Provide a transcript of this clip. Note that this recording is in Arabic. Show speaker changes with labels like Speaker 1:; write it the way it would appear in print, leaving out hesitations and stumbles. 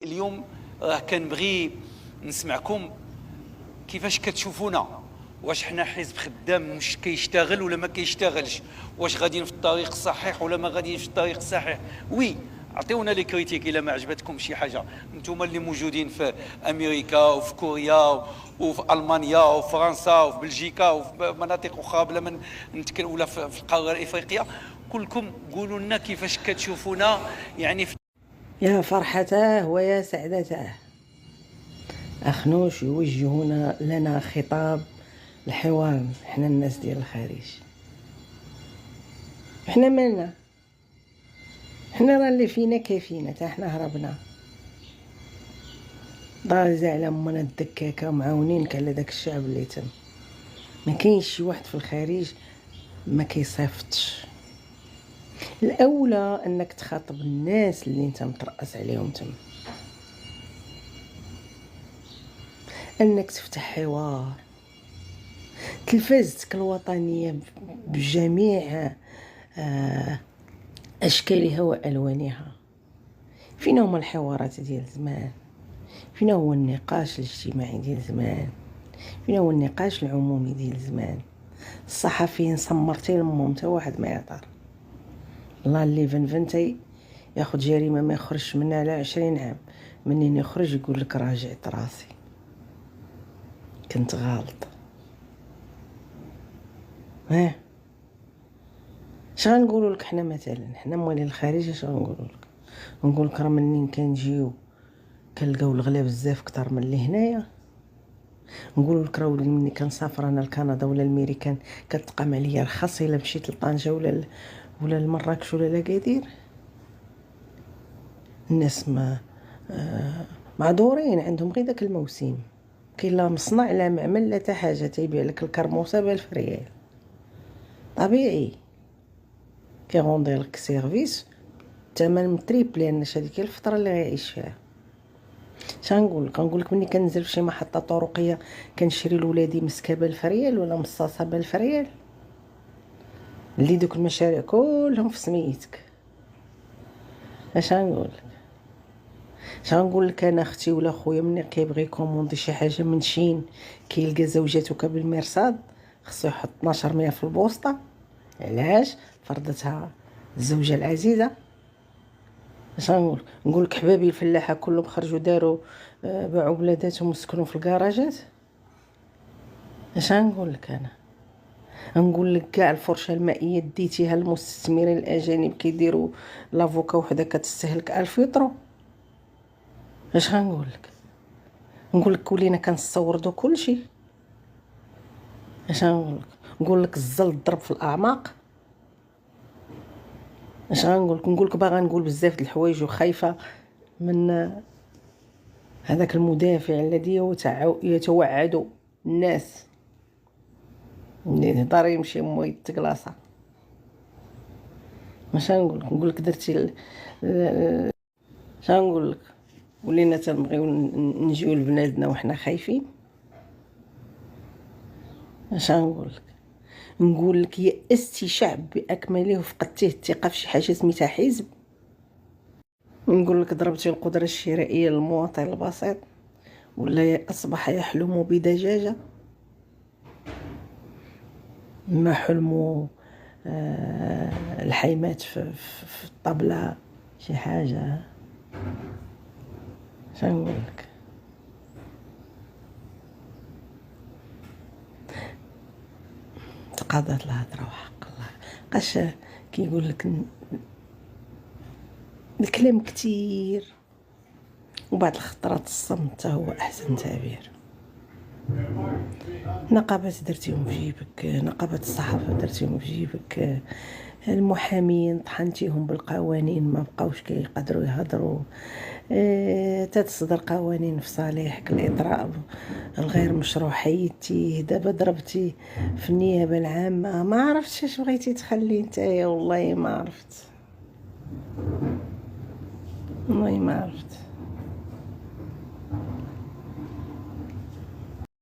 Speaker 1: اليوم كنبغي نسمعكم كيفاش كتشوفونا. واش حنا حزب خدام مش كيشتغل ولا ما كيشتغلش؟ واش غاديين في الطريق الصحيح ولا ما غاديين في الطريق الصحيح؟ وي، عطيونا لي كريتيك الا ما عجبتكم شي حاجه. نتوما اللي موجودين في امريكا وفي كوريا وفي المانيا وفي فرنسا وفي بلجيكا وفي مناطق اخرى بلا ما نتكلم، ولا في القاره الافريقيه، كلكم قولوا لنا كيفاش كتشوفونا يعني
Speaker 2: يا فرحته ويا سعدته. أخنوش يوجهون لنا خطاب الحوار. احنا الناس ديال الخارج، احنا مالنا؟ احنا راه اللي فينا كافينا، تا احنا هربنا ضارزة على امنا الدكاكه ومعاونين على داك الشعب اللي تم. ما كاينش شي واحد في الخارج ما كيصيفطش. الاولى انك تخاطب الناس اللي انت مترأس عليهم تم، انك تفتح حوار. تلفزتك الوطنيه بجميع اشكالها والوانها. فينا هما الحوارات ديال زمان؟ فينا هو النقاش الاجتماعي ديال زمان؟ فينا هو النقاش العمومي ديال زمان؟ الصحفيين صمرتي لمهم حتى واحد ما يعطر. الله اللي فنفنتي ياخد جريمه ما يخرجش منها على 20 عام، منين يخرج يقول لك راجعت راسي كنت غلط. ها اش غنقولوا لك حنا؟ مثلا حنا موالين الخارج اش غنقولوا لك؟ نقول لك راه منين كنجيو كنلقاو الغلا بزاف اكثر من اللي هنايا. نقول لك راه ملي كنسافر انا لكندا ولا الميريكان كتقام عليا رخص الا مشيت لطنجه ولا لمراكش ولا لاكادير. الناس ما معذورين، عندهم غير داك الموسم. كاين لا مصنع لا معمل لا حتى حاجه، تيبيع لك الكرموسه ب1000 ريال طبيعي، كيغوندي لك سيرفيس ثمن متريب، لان هذيك هي الفتره اللي غيعيش فيها. نقول لك ملي كننزل في شي محطه طرقيه كنشري لولادي مسكه ب1000 ريال ولا مصاصه ب1000 ريال، اللي دوك المشاريع كلهم في سميتك. اش غنقول لك انا اختي ولا خويا ملي كيبغي يكوموندي شي حاجه من شين كيلقى زوجاتك بالمرصاد خصو يحط 1200 في البوسطه. علاش؟ فرضتها الزوجه العزيزه. اش نقول لك حبابي الفلاحه كلهم خرجوا داروا باعوا بلاداتهم وسكنوا في الكراجات. اش نقول لك انا؟ نقول لك كاع الفرشه المائيه ديتيها المستثمرين الاجانب كيديروا لافوكا وحده كتستهلك 1000 يطرو. اش غنقول لك؟ نقول لك ولينا كنستوردوا كلشي. اش نقول لك الزل ضرب في الاعماق. اش نقول لك باغا نقول بزاف د الحوايج وخايفه من هذاك المدافع الذي يتوعد الناس اللي يهضر يمشي مويد كلاصه. اش نقول لك درتي اش نقول لك؟ ولينا تنبغيو نجيو لبنادنا وحنا خايفين. اش نقول لك يأستي شعب باكمله وفقدتيه الثقه في شي حاجه سميتها حزب. نقول لك ضربتي القدره الشرائيه للمواطن البسيط ولا اصبح يحلم بدجاجه ما حلموا الحيمات في الطبله شي حاجه. شنقول لك؟ تقاضت الهضره وحق الله. قاش كيقول لك الكلام كتير وبعد الخطرات الصمت هو احسن تعبير. نقابات درتيهم في جيبك، نقابات الصحافه درتيهم في جيبك، المحامين طحنتيهم بالقوانين ما بقاوش كيقدروا يهضروا. تتصدر قوانين في صالحك، الاضراب الغير مشروع حيدتيه، دابا ضربتي في النيابه العامه. ما عرفتش اش بغيتي تخلي نتايا، والله ما عرفت.